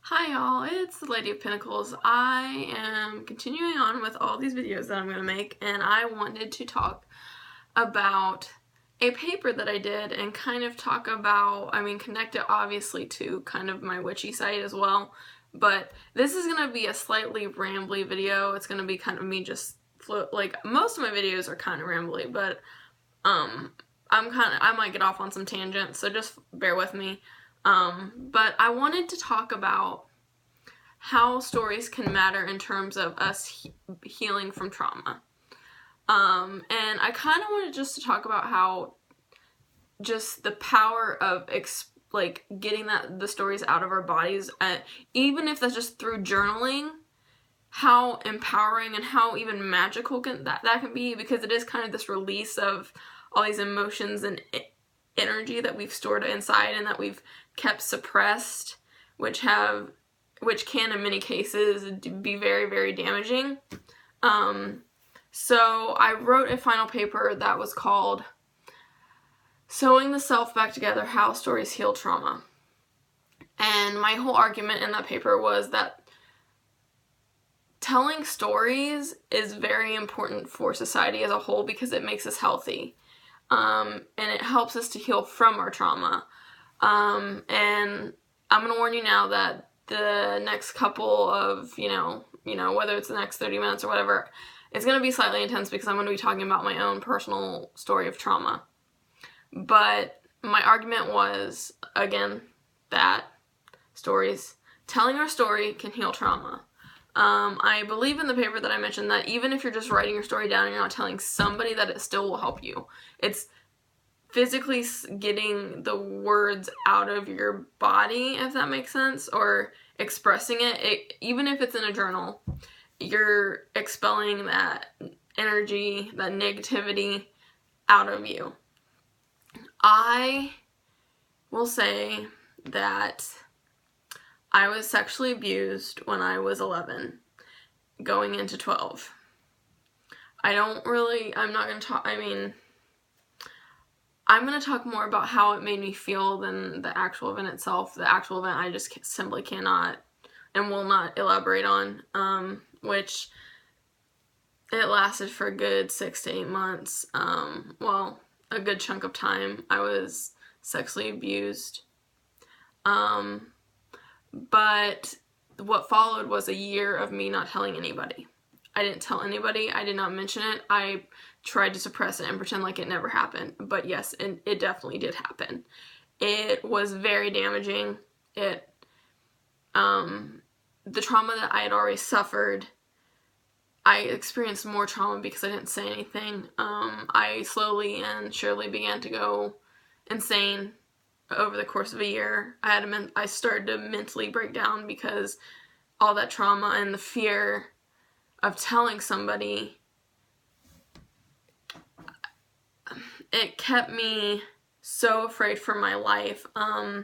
Hi y'all, it's the Lady of Pentacles. I am continuing on with all these videos that I'm going to make, and I wanted to talk about a paper that I did and kind of talk about, connect it obviously to kind of my witchy side as well, but this is going to be a slightly rambly video. It's going to be kind of me just most of my videos are kind of rambly, but I might get off on some tangents, so just bear with me. But I wanted to talk about how stories can matter in terms of us healing from trauma. And I kind of wanted just to talk about how just the power of getting the stories out of our bodies, even if that's just through journaling, how empowering and how even magical that can be, because it is kind of this release of all these emotions and energy that we've stored inside and that we've kept suppressed, which can in many cases be very, very damaging. So I wrote a final paper that was called Sewing the Self Back Together, How Stories Heal Trauma. And my whole argument in that paper was that telling stories is very important for society as a whole because it makes us healthy. And it helps us to heal from our trauma. And I'm going to warn you now that the next couple of, whether it's the next 30 minutes or whatever, it's going to be slightly intense because I'm going to be talking about my own personal story of trauma. But my argument was, again, that telling our story can heal trauma. I believe in the paper that I mentioned that even if you're just writing your story down and you're not telling somebody, that it still will help you. It's physically getting the words out of your body, if that makes sense, or expressing it. Even if it's in a journal, you're expelling that energy, that negativity out of you. I will say that I was sexually abused when I was 11, going into 12. I'm not going to talk, I'm going to talk more about how it made me feel than the actual event itself. The actual event I just simply cannot and will not elaborate on, which it lasted for a good 6 to 8 months. A good chunk of time I was sexually abused. But what followed was a year of me not telling anybody. I didn't tell anybody. I did not mention it. I tried to suppress it and pretend like it never happened. But yes, it definitely did happen. It was very damaging. The trauma that I had already suffered, I experienced more trauma because I didn't say anything. I slowly and surely began to go insane over the course of a year. I started to mentally break down because all that trauma and the fear of telling somebody, it kept me so afraid for my life. A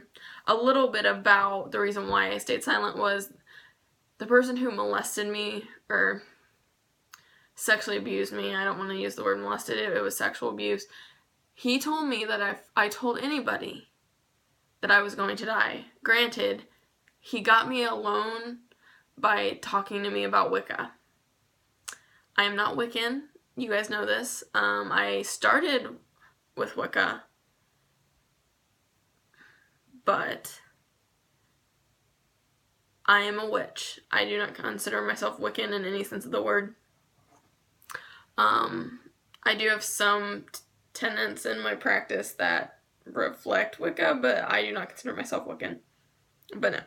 little bit about the reason why I stayed silent was the person who molested me or sexually abused me. I don't want to use the word molested. It was sexual abuse. He told me that if I told anybody that I was going to die. Granted, he got me alone by talking to me about Wicca. I am not Wiccan. You guys know this. I started with Wicca, but I am a witch. I do not consider myself Wiccan in any sense of the word. I do have some tenets in my practice that reflect Wicca, but I do not consider myself Wiccan. But no,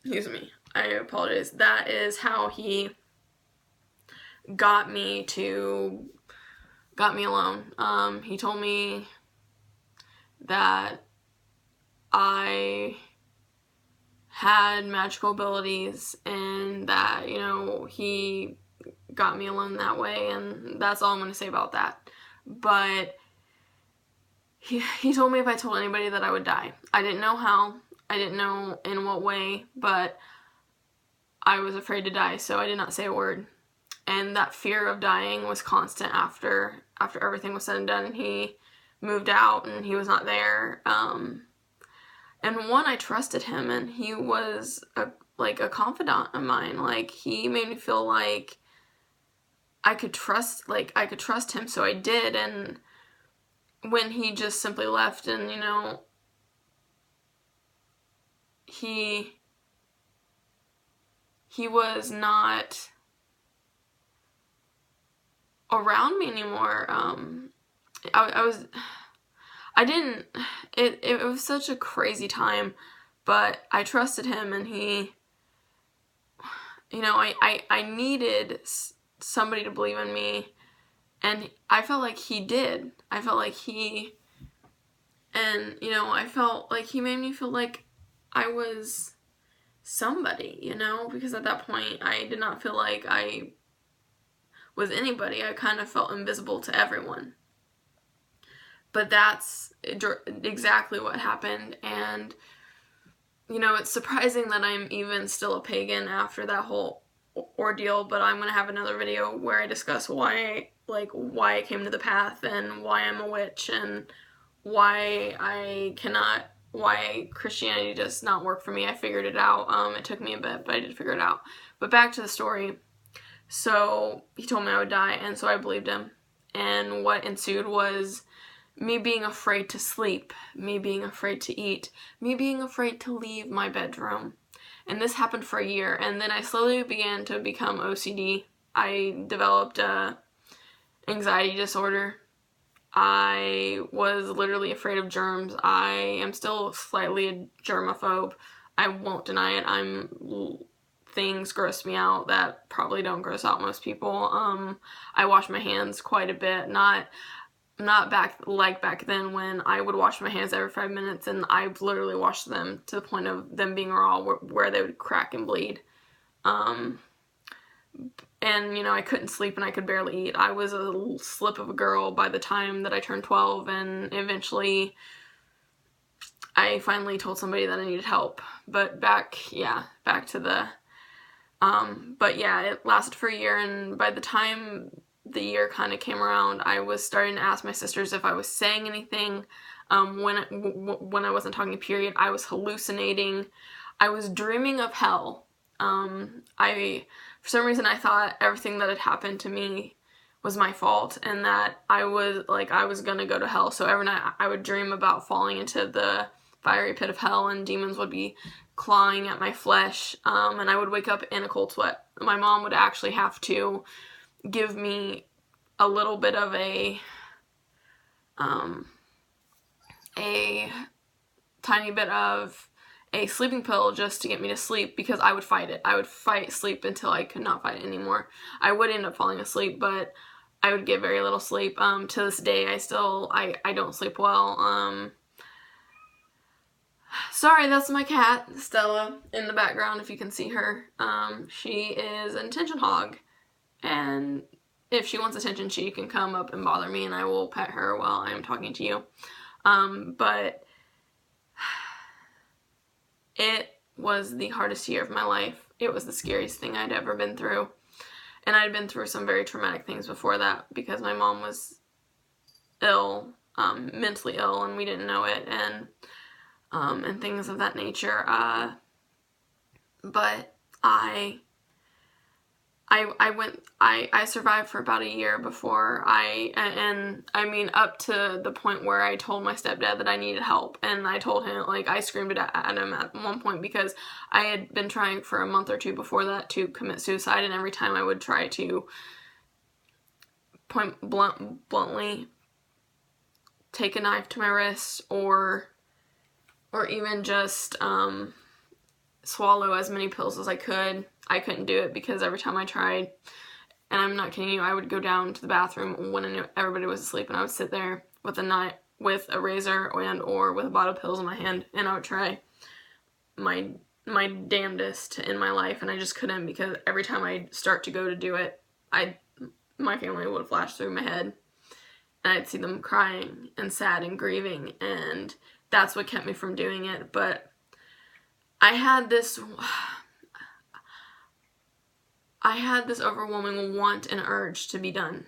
excuse me, I apologize. That is how he got me alone. He told me that I had magical abilities and that, he got me alone that way, and that's all I'm going to say about that. But he told me if I told anybody that I would die. I didn't know how. I didn't know in what way, but I was afraid to die, so I did not say a word. And that fear of dying was constant after everything was said and done, and he moved out, and he was not there. And I trusted him, and he was like a confidant of mine. Like, he made me feel like I could trust him, so I did. And when he just simply left, and, you know, he was not around me anymore. It was such a crazy time, but I trusted him, and he, you know, I needed somebody to believe in me, and I felt like he did. I felt like he, and, you know, I felt like he made me feel like I was somebody, you know, because at that point I did not feel like I was anybody. I kind of felt invisible to everyone. But that's exactly what happened. And, you know, it's surprising that I'm even still a pagan after that whole ordeal, but I'm going to have another video where I discuss why I came to the path, and why I'm a witch, and why Christianity does not work for me. I figured it out. It took me a bit, but I did figure it out. But back to the story. So he told me I would die, and so I believed him. And what ensued was me being afraid to sleep, me being afraid to eat, me being afraid to leave my bedroom. And this happened for a year, and then I slowly began to become OCD. I developed a anxiety disorder. I was literally afraid of germs. I am still slightly a germaphobe. I won't deny it. Things gross me out that probably don't gross out most people. I wash my hands quite a bit. Not back then when I would wash my hands every 5 minutes, and I literally washed them to the point of them being raw, where they would crack and bleed. And, you know, I couldn't sleep and I could barely eat. I was a little slip of a girl by the time that I turned 12, and eventually I finally told somebody that I needed help. But back to the, but yeah, it lasted for a year, and by the time the year kind of came around, I was starting to ask my sisters if I was saying anything. When I wasn't talking, period, I was hallucinating. I was dreaming of hell. For some reason, I thought everything that had happened to me was my fault, and that I was gonna go to hell. So every night I would dream about falling into the fiery pit of hell, and demons would be clawing at my flesh, and I would wake up in a cold sweat. My mom would actually have to give me a little bit of a tiny bit of a sleeping pill just to get me to sleep, because I would fight it. I would fight sleep until I could not fight it anymore. I would end up falling asleep, but I would get very little sleep. To this day, I don't sleep well. Sorry, that's my cat, Stella, in the background, if you can see her. She is an attention hog, and if she wants attention, she can come up and bother me, and I will pet her while I am talking to you. But it was the hardest year of my life. It was the scariest thing I'd ever been through. And I'd been through some very traumatic things before that, because my mom was ill, mentally ill, and we didn't know it, and things of that nature. But I survived for about a year before up to the point where I told my stepdad that I needed help, and I told him, I screamed it at him at one point, because I had been trying for a month or two before that to commit suicide, and every time I would try to bluntly take a knife to my wrist, or even just swallow as many pills as I couldn't do it, because every time I tried, and I'm not kidding you, I would go down to the bathroom when I knew everybody was asleep, and I would sit there with a knife, with a razor, or with a bottle of pills in my hand, and I would try my damnedest in my life, and I just couldn't, because every time I'd start to go to do it, my family would flash through my head, and I'd see them crying and sad and grieving, and that's what kept me from doing it. But I had this overwhelming want and urge to be done.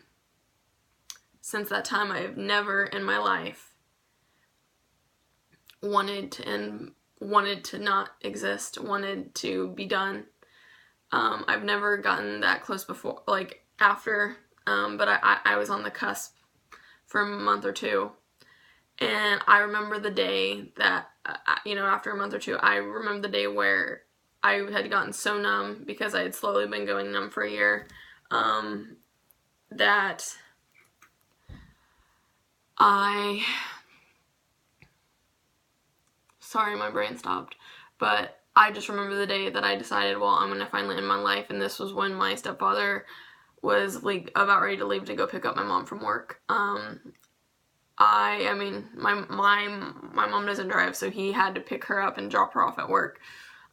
Since that time, I have never in my life wanted to end wanted to not exist, wanted to be done. I've never gotten that close before, like after, but I was on the cusp for a month or two. And I remember the day that, after a month or two, I remember the day where I had gotten so numb because I had slowly been going numb for a year, that sorry, my brain stopped, but I just remember the day that I decided, well, I'm going to finally end my life, and this was when my stepfather was about ready to leave to go pick up my mom from work. My mom doesn't drive, so he had to pick her up and drop her off at work.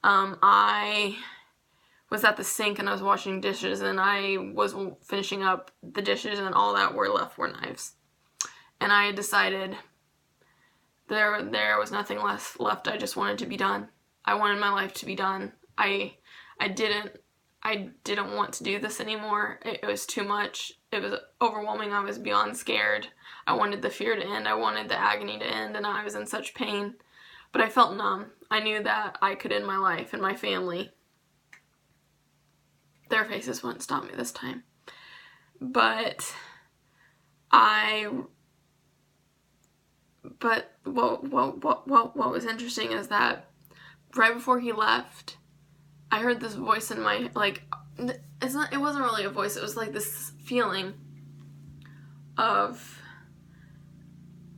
I was at the sink and I was washing dishes, and I was finishing up the dishes, and all that were left were knives. And I decided there was nothing left. I just wanted to be done. I wanted my life to be done. I didn't want to do this anymore. It was too much. It was overwhelming. I was beyond scared. I wanted the fear to end. I wanted the agony to end, and I was in such pain. But I felt numb. I knew that I could end my life and my family. Their faces wouldn't stop me this time. But what was interesting is that right before he left, I heard this voice in my, it wasn't really a voice, it was like this feeling of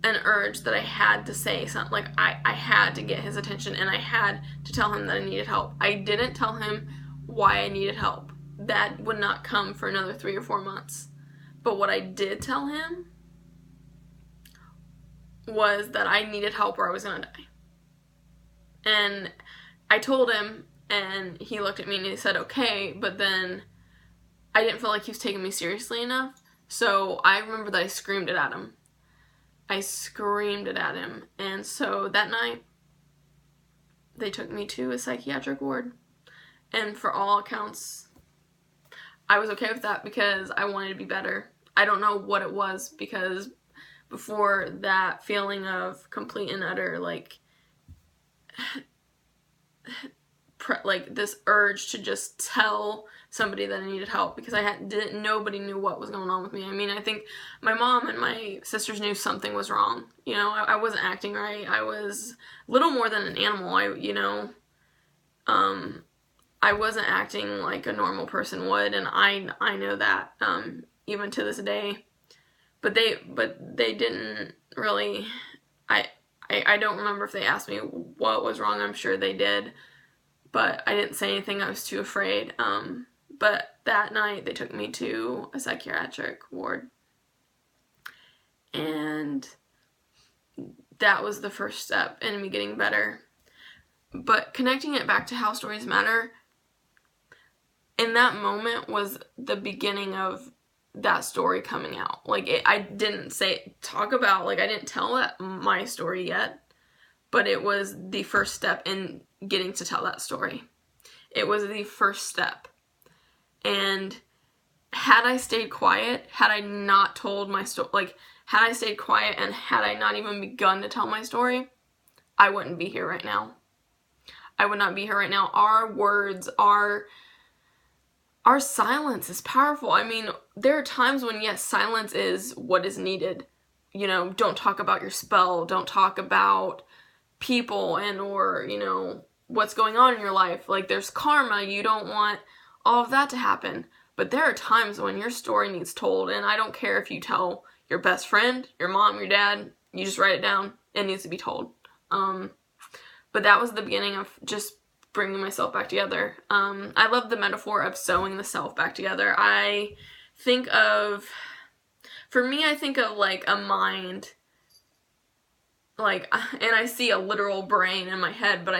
an urge that I had to say something, like I had to get his attention, and I had to tell him that I needed help. I didn't tell him why I needed help. That would not come for another 3 or 4 months. But what I did tell him was that I needed help or I was gonna die. And I told him, and he looked at me and he said, okay, but then I didn't feel like he was taking me seriously enough. So I remember that I screamed it at him. And so that night, they took me to a psychiatric ward. And for all accounts, I was okay with that because I wanted to be better. I don't know what it was, because before that feeling of complete and utter, this urge to just tell somebody that I needed help, because nobody knew what was going on with me. I mean, I think my mom and my sisters knew something was wrong. I wasn't acting right. I was little more than an animal. I wasn't acting like a normal person would, and I know that, even to this day. But they didn't really, I don't remember if they asked me what was wrong. I'm sure they did, but I didn't say anything. I was too afraid. But that night they took me to a psychiatric ward, and that was the first step in me getting better. But connecting it back to how stories matter, in that moment was the beginning of that story coming out. I didn't I didn't tell my story yet, but it was the first step in getting to tell that story. It was the first step. And had I stayed quiet, had I not told my story, had I stayed quiet and had I not even begun to tell my story, I wouldn't be here right now. I would not be here right now. Our words, our silence is powerful. I mean, there are times when, yes, silence is what is needed. Don't talk about your spell. Don't talk about people or what's going on in your life. There's karma. You don't want all of that to happen. But there are times when your story needs told, and I don't care if you tell your best friend, your mom, your dad, you just write it down. It needs to be told. But that was the beginning of just bringing myself back together. I love the metaphor of sewing the self back together. I think of a mind, and I see a literal brain in my head, but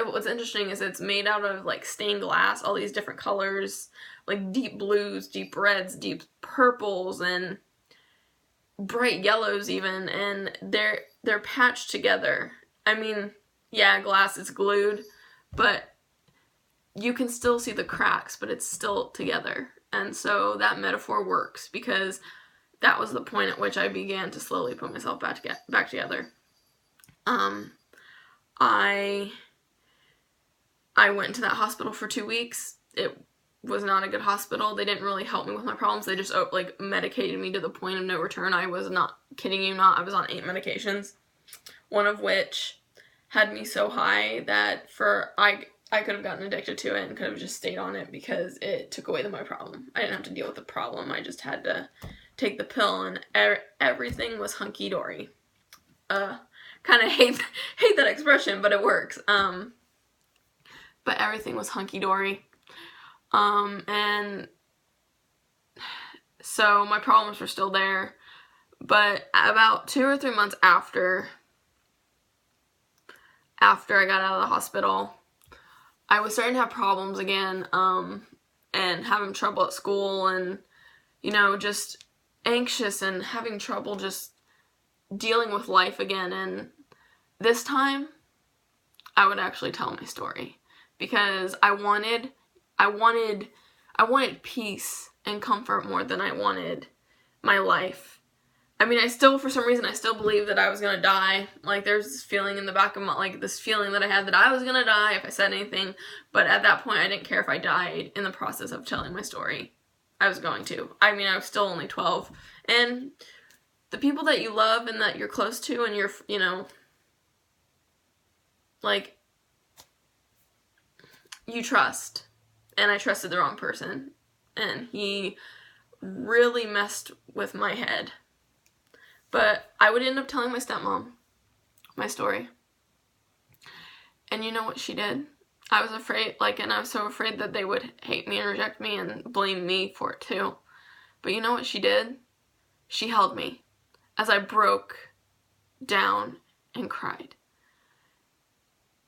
what's interesting is it's made out of stained glass, all these different colors, deep blues, deep reds, deep purples, and bright yellows even, and they're patched together. I mean, yeah, glass is glued, but you can still see the cracks, but it's still together. And so that metaphor works, because that was the point at which I began to slowly put myself back together. I went to that hospital for 2 weeks. It was not a good hospital. They didn't really help me with my problems. They just like medicated me to the point of no return. I was not kidding you not. I was on 8 medications, one of which had me so high that I could have gotten addicted to it and could have just stayed on it because it took away my problem. I didn't have to deal with the problem. I just had to take the pill, and everything was hunky-dory. Kind of hate that expression, but it works. But everything was hunky-dory. And so my problems were still there. But about 2 or 3 months after I got out of the hospital, I was starting to have problems again, and having trouble at school, and, just anxious and having trouble just dealing with life again. And this time, I would actually tell my story, because I wanted peace and comfort more than I wanted my life. I mean, for some reason, I still believe that I was gonna die. Like, there's this feeling in the back of this feeling that I had that I was gonna die if I said anything. But at that point, I didn't care if I died in the process of telling my story. I was going to. I mean, I was still only 12. And the people that you love and that you're close to and you're, you trust. And I trusted the wrong person. And he really messed with my head. But I would end up telling my stepmom my story. And you know what she did? I was afraid, and I was so afraid that they would hate me and reject me and blame me for it too. But you know what she did? She held me as I broke down and cried.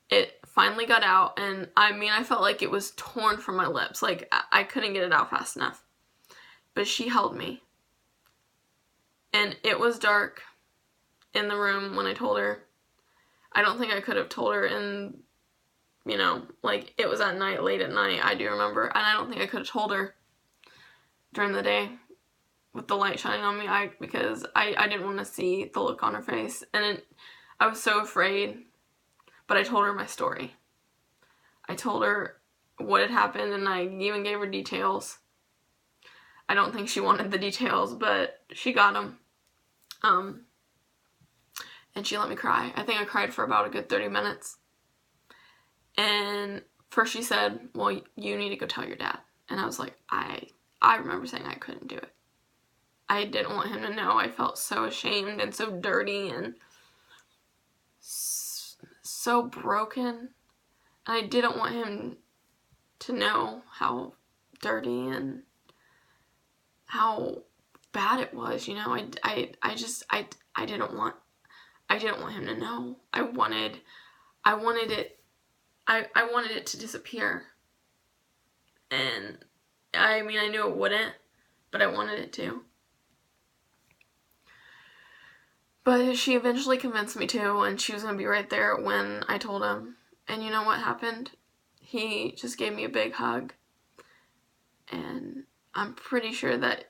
It finally got out, and I felt like it was torn from my lips. Like, I couldn't get it out fast enough. But she held me. And it was dark in the room when I told her. I don't think I could have told her in, it was at night, late at night, I do remember. And I don't think I could have told her during the day with the light shining on me, because I didn't want to see the look on her face. And I was so afraid. But I told her my story. I told her what had happened, and I even gave her details. I don't think she wanted the details, but she got them. And she let me cry. I think I cried for about a good 30 minutes. And first she said, well, you need to go tell your dad. And I was like, I remember saying I couldn't do it. I didn't want him to know. I felt so ashamed and so dirty and so broken. And I didn't want him to know how dirty and how bad it was, I didn't want him to know. I wanted it to disappear. And I knew it wouldn't, but I wanted it to. But she eventually convinced me to, and she was going to be right there when I told him. And you know what happened? He just gave me a big hug. And I'm pretty sure that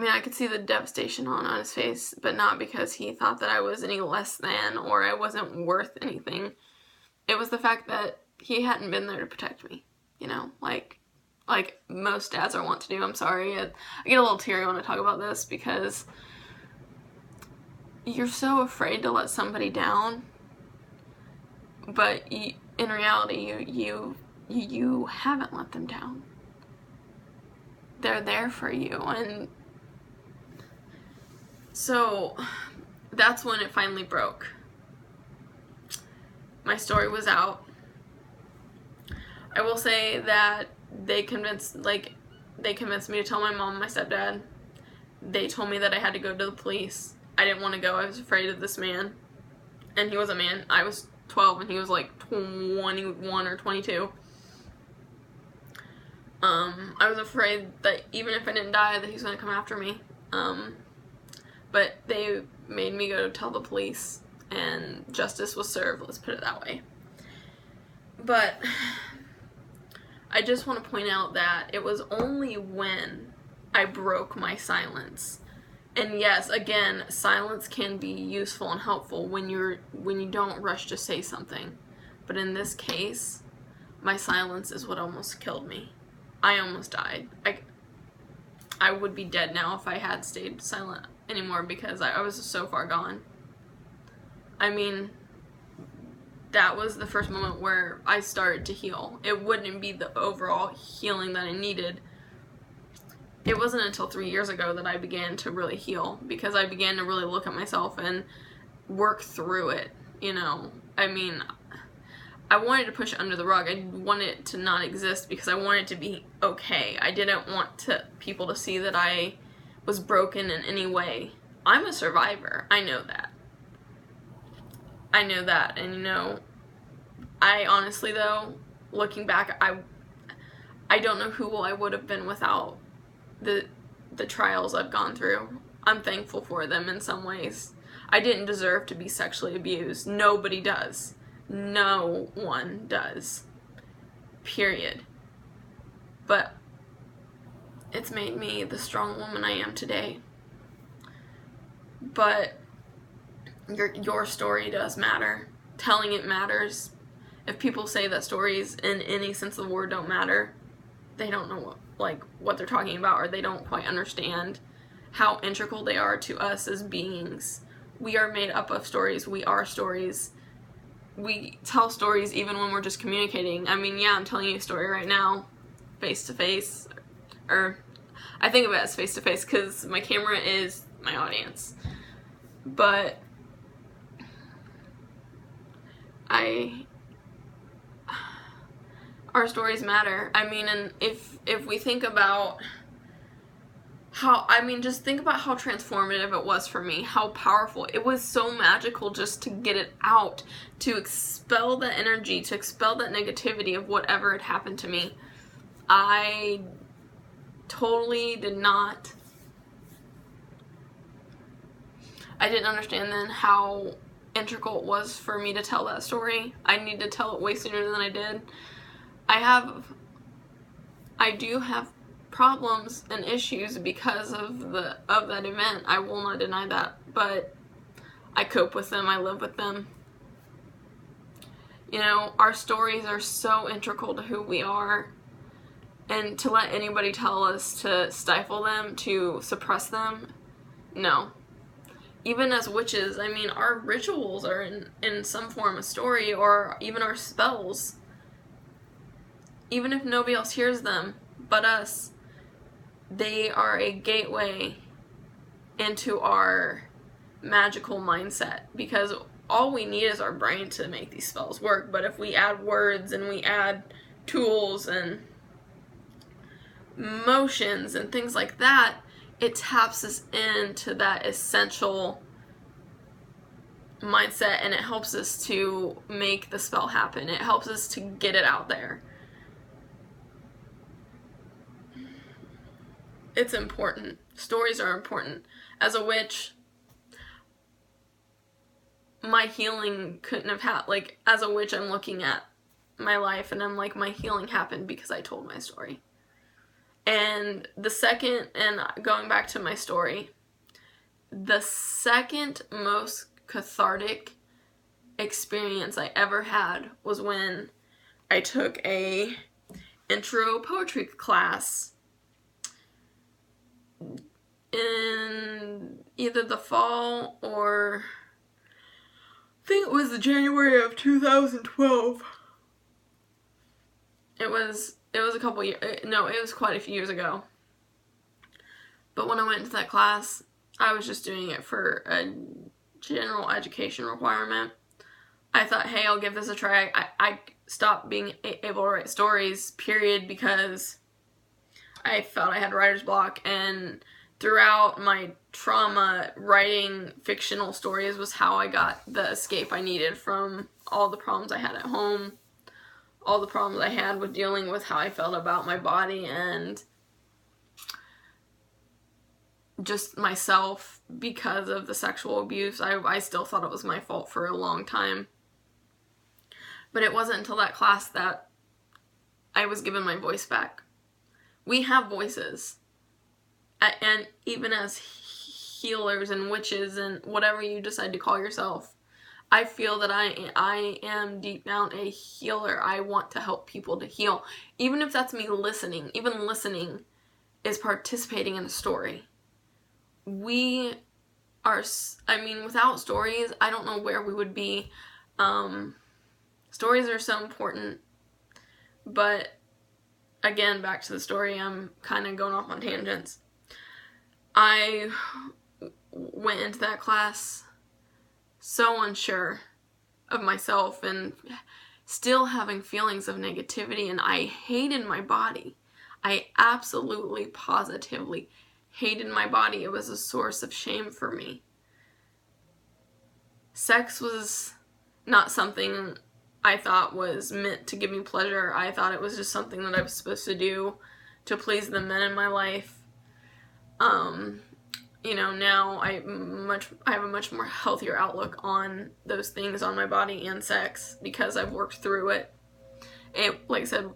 I could see the devastation on his face, but not because he thought that I was any less than or I wasn't worth anything. It was the fact that he hadn't been there to protect me, like most dads are wont to do. I'm sorry. I get a little teary when I talk about this because you're so afraid to let somebody down, but in reality, you haven't let them down. They're there for you. And so that's when it finally broke. My story was out. I will say that they convinced me to tell my mom and my stepdad. They told me that I had to go to the police. I didn't want to go. I was afraid of this man. And he was a man. I was 12 and he was like 21 or 22. I was afraid that even if I didn't die, that he was going to come after me. But they made me go tell the police, and justice was served, let's put it that way. But I just want to point out that it was only when I broke my silence And yes, again, silence can be useful and helpful when you don't rush to say something. But in this case, my silence is what almost killed me. I almost died. I would be dead now if I had stayed silent anymore, because I was so far gone. I mean, that was the first moment where I started to heal. It wouldn't be the overall healing that I needed. It wasn't until 3 years ago that I began to really heal, because I began to really look at myself and work through it, you know. I mean, I wanted to push it under the rug. I wanted it to not exist because I wanted it to be okay. I didn't want people to see that I was broken in any way. I'm a survivor. I know that. And you know, I honestly, though, looking back, I don't know who I would have been without the trials I've gone through. I'm thankful for them in some ways. I didn't deserve to be sexually abused. Nobody does. No one does. Period. But it's made me the strong woman I am today. But your story does matter. Telling it matters. If people say that stories in any sense of the word don't matter, they don't know what they're talking about, or they don't quite understand how integral they are to us as beings. We are made up of stories. We are stories. We tell stories even when we're just communicating. I mean, yeah, I'm telling you a story right now, face to face, or I think of it as face to face because my camera is my audience. But our stories matter. I mean, and if we think about just think about how transformative it was for me, how powerful. It was so magical just to get it out, to expel that energy, to expel that negativity of whatever had happened to me. I totally didn't understand then how integral it was for me to tell that story. I need to tell it way sooner than I did. I do have problems and issues because of that event. I will not deny that, but I cope with them. I live with them. You know, our stories are so integral to who we are, and to let anybody tell us to stifle them, to suppress them, no. Even as witches, I mean, our rituals are in some form a story, or even our spells. Even if nobody else hears them but us, they are a gateway into our magical mindset, because all we need is our brain to make these spells work. But if we add words and we add tools and motions and things like that, it taps us into that essential mindset, and it helps us to make the spell happen. It helps us to get it out there. It's important. Stories are important. As a witch, my healing couldn't have happened. As a witch, I'm looking at my life and I'm like, my healing happened because I told my story. And going back to my story, the second most cathartic experience I ever had was when I took a intro poetry class in either the fall or I think it was the January of 2012. It was a couple years, no, it was quite a few years ago. But when I went into that class, I was just doing it for a general education requirement. I thought, hey, I'll give this a try. I stopped being able to write stories, period, because I felt I had writer's block, and throughout my trauma, writing fictional stories was how I got the escape I needed from all the problems I had at home, all the problems I had with dealing with how I felt about my body and just myself because of the sexual abuse. I still thought it was my fault for a long time. But it wasn't until that class that I was given my voice back. We have voices. And even as healers and witches and whatever you decide to call yourself. I feel that I am deep down a healer. I want to help people to heal. Even if that's me listening. Even listening is participating in a story. We are, I mean, without stories, I don't know where we would be. Stories are so important. But, again, back to the story, I'm kind of going off on tangents. I went into that class so unsure of myself and still having feelings of negativity, and I hated my body. I absolutely, positively hated my body. It was a source of shame for me. Sex was not something I thought was meant to give me pleasure. I thought it was just something that I was supposed to do to please the men in my life. You know, now I have a much more healthier outlook on those things, on my body and sex, because I've worked through it. It, like I said,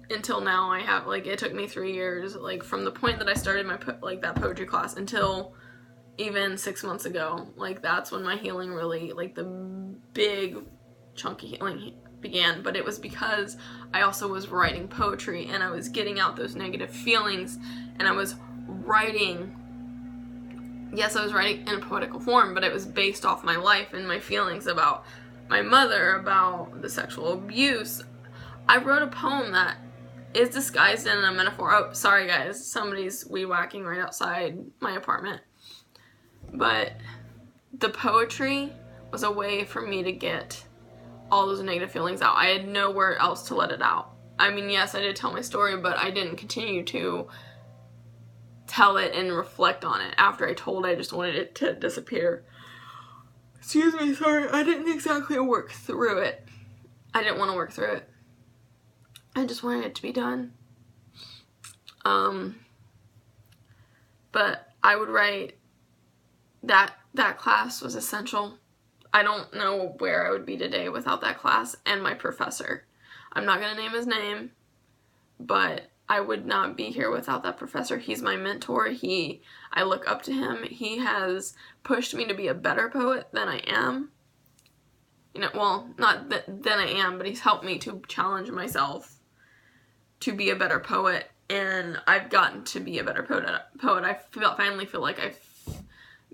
until now, I have, like, it took me 3 years, like, from the point that I started my, that poetry class until even 6 months ago. Like, that's when my healing really, like, the big chunky healing began. But it was because I also was writing poetry, and I was getting out those negative feelings, and I was writing. Yes, I was writing in a poetical form, but it was based off my life and my feelings about my mother, about the sexual abuse. I wrote a poem that is disguised in a metaphor. Oh, sorry guys, somebody's weed whacking right outside my apartment. But the poetry was a way for me to get all those negative feelings out. I had nowhere else to let it out. I mean, yes, I did tell my story, but I didn't continue to tell it and reflect on it. After I told, I just wanted it to disappear. Excuse me, sorry, I didn't exactly work through it. I didn't want to work through it. I just wanted it to be done. But I would write that class was essential. I don't know where I would be today without that class and my professor. I'm not going to name his name, but I would not be here without that professor. He's my mentor. I look up to him. He has pushed me to be a better poet than I am. You know, well, not than I am, but he's helped me to challenge myself to be a better poet, and I've gotten to be a better poet. I finally feel like I've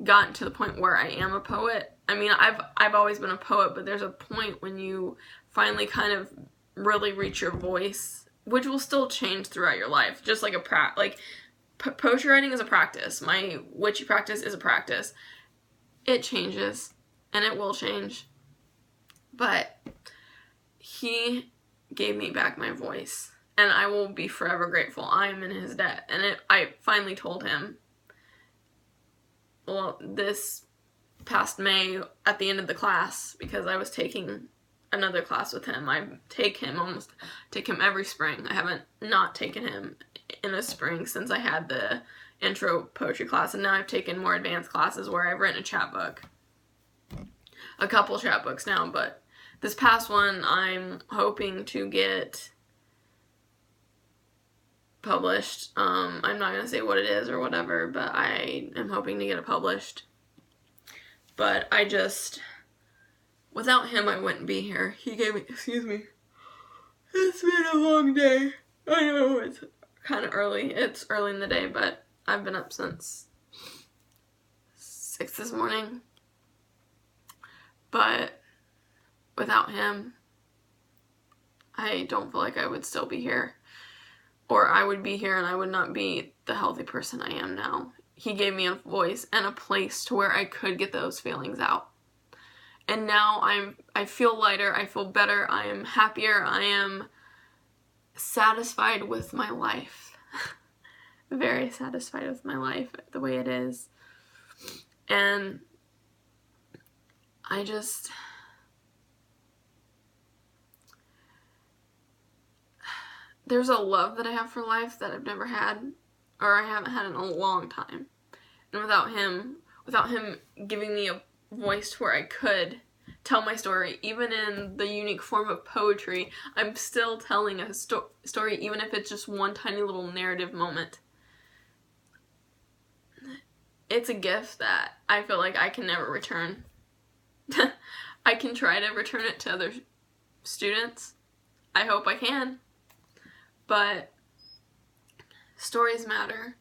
gotten to the point where I am a poet. I mean, I've always been a poet, but there's a point when you finally kind of really reach your voice, which will still change throughout your life, just like poetry writing is a practice. My witchy practice is a practice. It changes, and it will change. But he gave me back my voice, and I will be forever grateful. I am in his debt. And I finally told him, well, this past May at the end of the class, because I was taking another class with him. I take him every spring. I haven't not taken him in a spring since I had the intro poetry class, and now I've taken more advanced classes where I've written a chapbook. A couple chapbooks now, but this past one I'm hoping to get published. I'm not going to say what it is or whatever, but I am hoping to get it published. But without him, I wouldn't be here. He gave me, excuse me, it's been a long day. I know it's kind of early. It's early in the day, but I've been up since 6 this morning. But without him, I don't feel like I would still be here. Or I would be here and I would not be the healthy person I am now. He gave me a voice and a place to where I could get those feelings out. And now I feel lighter, I feel better, I am happier, I am satisfied with my life. Very satisfied with my life the way it is. And there's a love that I have for life that I've never had, or I haven't had in a long time. And without him giving me a voice to where I could tell my story, even in the unique form of poetry, I'm still telling a story, even if it's just one tiny little narrative moment. it's a gift that I feel like I can never return. I can try to return it to other students. I hope I can. But stories matter.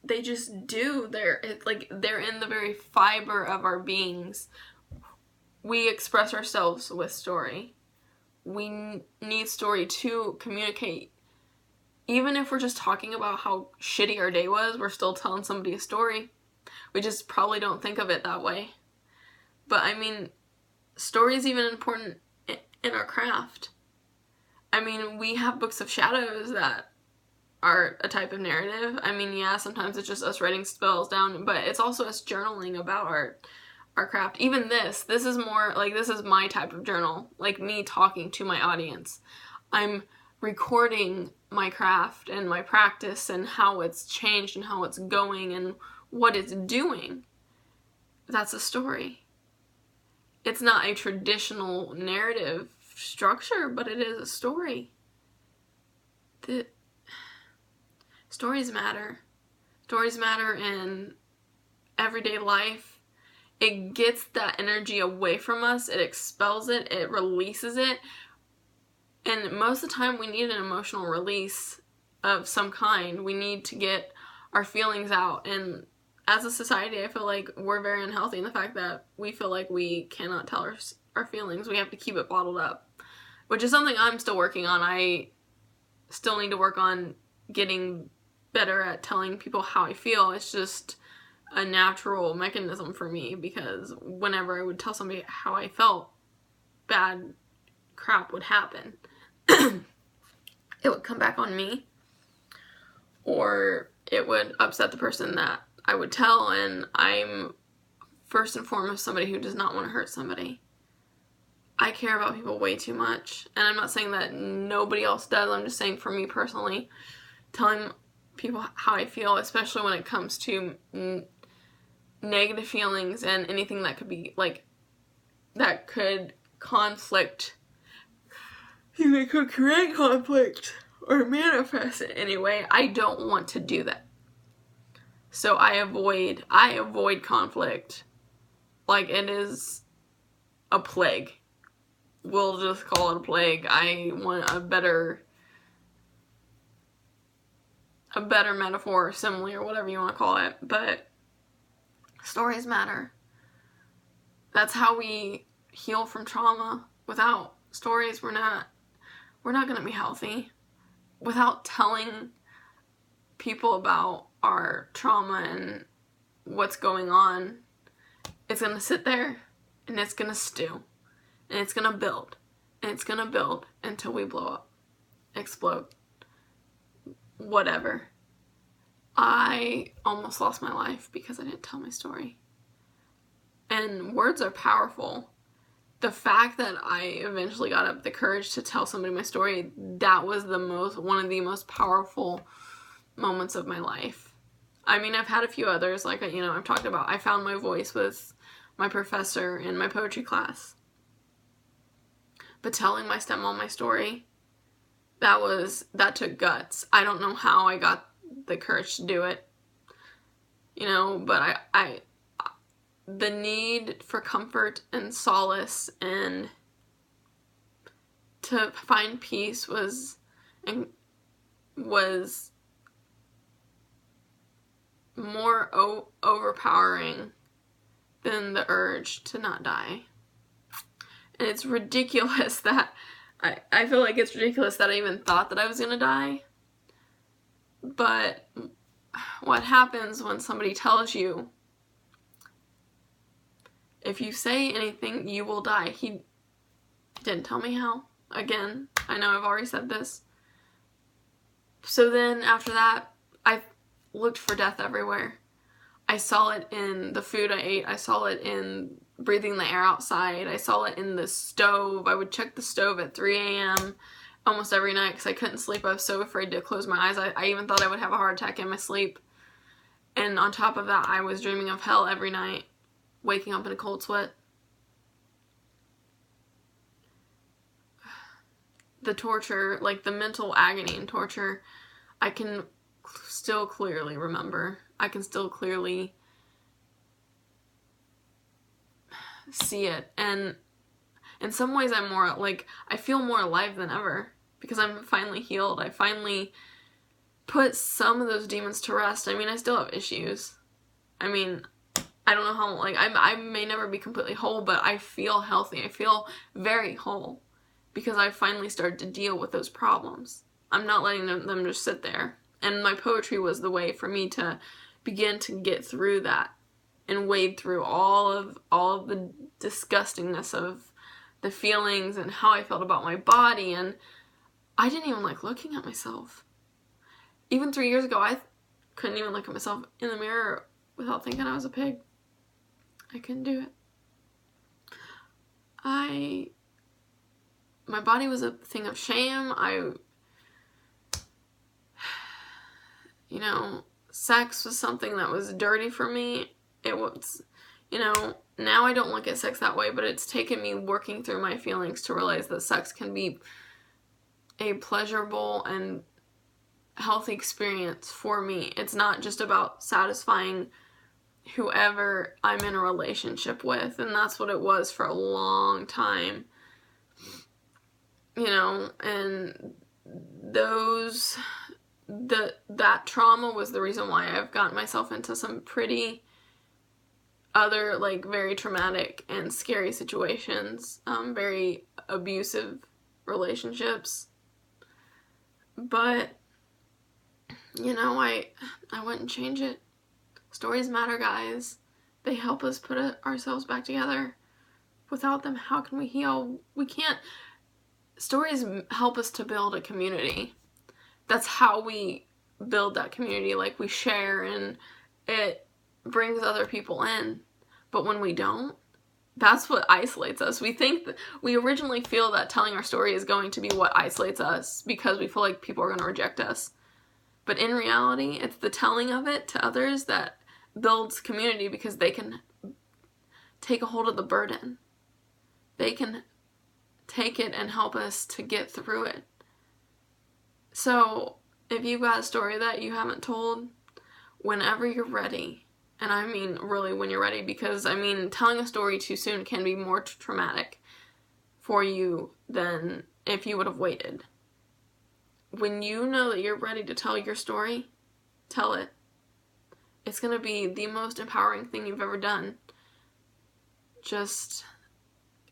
They just do. They're in the very fiber of our beings. We express ourselves with story. We need story to communicate. Even if we're just talking about how shitty our day was, we're still telling somebody a story. We just probably don't think of it that way. But story is even important in our craft. We have books of shadows that are a type of narrative. Yeah, sometimes it's just us writing spells down, but it's also us journaling about our craft. Even this is more like, this is my type of journal, like me talking to my audience. I'm recording my craft and my practice and how it's changed and how it's going and what it's doing. That's a story. It's not a traditional narrative structure, but it is a story. Stories matter. Stories matter in everyday life. It gets that energy away from us. It expels it. It releases it. And most of the time we need an emotional release of some kind. We need to get our feelings out. And as a society, I feel like we're very unhealthy in the fact that we feel like we cannot tell our feelings. We have to keep it bottled up, which is something I'm still working on. I still need to work on getting better at telling people how I feel. It's just a natural mechanism for me, because whenever I would tell somebody how I felt, bad crap would happen. It would come back on me, or it would upset the person that I would tell, and I'm first and foremost somebody who does not want to hurt somebody. I care about people way too much, and I'm not saying that nobody else does. I'm just saying, for me personally, telling people how I feel, especially when it comes to negative feelings and anything that could be that could conflict, they could create conflict or manifest it anyway. I don't want to do that. So I avoid conflict like it is a plague. We'll just call it a plague. I want a better metaphor or simile or whatever you want to call it. But stories matter. That's how we heal from trauma. Without stories, we're not going to be healthy. Without telling people about our trauma and what's going on, it's going to sit there and it's going to stew. And it's going to build. And it's going to build until we blow up. Explode. Whatever. I almost lost my life because I didn't tell my story. And words are powerful. The fact that I eventually got up the courage to tell somebody my story, that was one of the most powerful moments of my life. I've had a few others, like, I've talked about. I found my voice with my professor in my poetry class. But telling my stepmom my story, that took guts. I don't know how I got the courage to do it, but the need for comfort and solace and to find peace was more overpowering than the urge to not die. And it's ridiculous that I feel like it's ridiculous that I even thought that I was gonna die. But what happens when somebody tells you, if you say anything, you will die? He didn't tell me how. Again, I know I've already said this. So then after that, I looked for death everywhere. I saw it in the food I ate. I saw it in breathing the air outside. I saw it in the stove. I would check the stove at 3 a.m. almost every night because I couldn't sleep. I was so afraid to close my eyes. I even thought I would have a heart attack in my sleep. And on top of that, I was dreaming of hell every night, waking up in a cold sweat. The torture, like the mental agony and torture, I can still clearly remember. I can still clearly see it. And in some ways I'm more, like, I feel more alive than ever because I'm finally healed. I finally put some of those demons to rest. I mean, I still have issues. I mean, I don't know how, like, I may never be completely whole, but I feel healthy. I feel very whole because I finally started to deal with those problems. I'm not letting them just sit there. And my poetry was the way for me to begin to get through that and wade through all of the disgustingness of the feelings and how I felt about my body. And I didn't even like looking at myself. Even 3 years ago, I couldn't even look at myself in the mirror without thinking I was a pig. I couldn't do it. My body was a thing of shame. You know, sex was something that was dirty for me. It was, you know, now I don't look at sex that way, but it's taken me working through my feelings to realize that sex can be a pleasurable and healthy experience for me. It's not just about satisfying whoever I'm in a relationship with, and that's what it was for a long time, you know. And that trauma was the reason why I've gotten myself into some pretty other, like, very traumatic and scary situations, very abusive relationships. But, you know, I wouldn't change it. Stories matter, guys. They help us put ourselves back together. Without them, how can we heal? We can't. Stories help us to build a community. That's how we build that community. Like, we share and it brings other people in. But when we don't, that's what isolates us. We originally feel that telling our story is going to be what isolates us because we feel like people are going to reject us. But in reality, it's the telling of it to others that builds community because they can take a hold of the burden. They can take it and help us to get through it. So, if you've got a story that you haven't told, whenever you're ready, and I mean really when you're ready, because I mean telling a story too soon can be more traumatic for you than if you would have waited. When you know that you're ready to tell your story, tell it. It's going to be the most empowering thing you've ever done. Just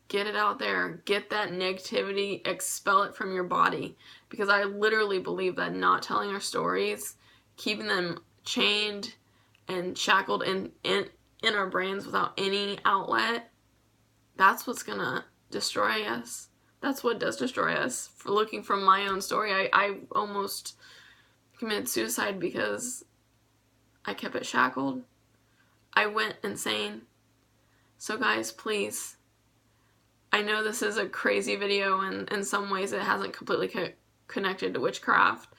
get it out there. Get that negativity, expel it from your body. Because I literally believe that not telling our stories, keeping them chained and shackled in our brains without any outlet, that's what's going to destroy us. That's what does destroy us. For looking from my own story, I almost committed suicide because I kept it shackled. I went insane. So guys, please, I know this is a crazy video and in some ways it hasn't completely connected to witchcraft,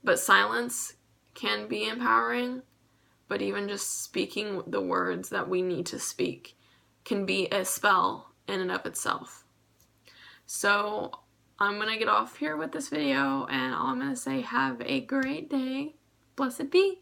but silence can be empowering, but even just speaking the words that we need to speak can be a spell in and of itself. So I'm going to get off here with this video, and all I'm going to say, have a great day. Blessed be.